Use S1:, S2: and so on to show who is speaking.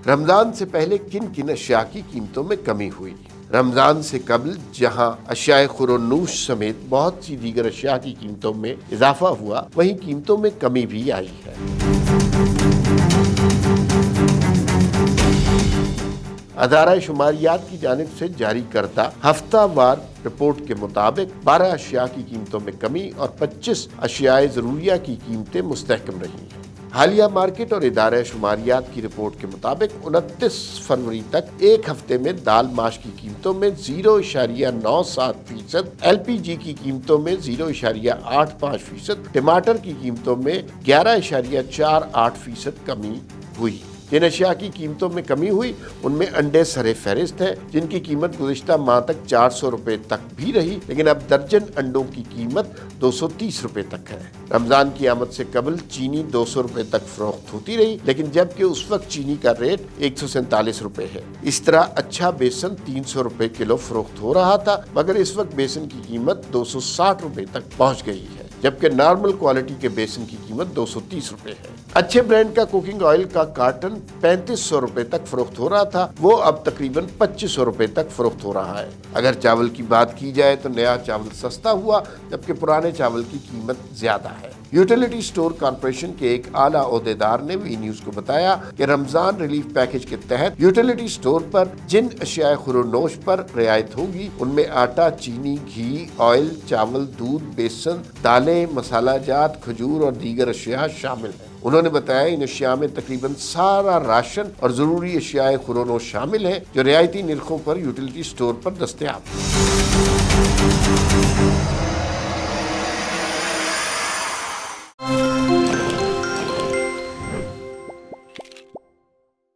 S1: रमजान से पहले किन किन अशिया की कीमतों में कमी हुई। रमजान से कबल जहां अशियाए खुरोनूश समेत बहुत सी दीगर अशिया की कीमतों में इजाफा हुआ, वहीं कीमतों में कमी भी आई है। अदारा शुमारियात की जानिब से जारी करदा हफ्तावार रिपोर्ट के मुताबिक 12 अशिया की कीमतों में कमी और 25 अशियाए ज़रूरिया की कीमतें मुस्तहकम रही हैं। हालिया मार्केट और इदारा शुमारियात की रिपोर्ट के मुताबिक 29 फरवरी तक एक हफ्ते में दाल माश की कीमतों में 0.97%, LPG की कीमतों में 0.85%, टमाटर की कीमतों में 11.48% कमी हुई। जिन अशिया की कीमतों में कमी हुई उनमें अंडे सरे फहरिस्त है, जिनकी कीमत गुज़िश्ता माह तक 400 रुपए तक भी रही, लेकिन अब दर्जन अंडों की कीमत 230 रुपए तक है। रमजान की आमद से कबल चीनी 200 रुपए तक फरोख्त होती रही, लेकिन जबकि उस वक्त चीनी का रेट 147 रुपए है। इस तरह अच्छा बेसन 300 रुपए किलो फरोख्त हो रहा था, मगर इस वक्त बेसन की कीमत 260 रुपए तक पहुँच गई है, जबकि नॉर्मल क्वालिटी के बेसन की कीमत 230 रुपए है। अच्छे ब्रांड का कुकिंग ऑयल का कार्टन 3500 रुपए तक फरोख्त हो रहा था, वो अब तकरीबन 2500 रुपए तक फरोख्त हो रहा है। अगर चावल की बात की जाए तो नया चावल सस्ता हुआ, जबकि पुराने चावल की कीमत ज्यादा है। यूटिलिटी स्टोर कॉर्पोरेशन के एक आला ओहदेदार ने वी न्यूज को बताया कि रमजान रिलीफ पैकेज के तहत यूटिलिटी स्टोर पर जिन अशियाए खुरोनोश पर रियायत होगी उनमें आटा, चीनी, घी, ऑयल, चावल, दूध, बेसन, दालें, मसाला जात, खजूर और दीगर अशिया शामिल हैं। उन्होंने बताया इन अशिया में तकरीबन सारा राशन और जरूरी अशियाए खुरोनोश शामिल हैं, जो रियायती निर्खों पर यूटिलिटी स्टोर पर दस्तयाब है।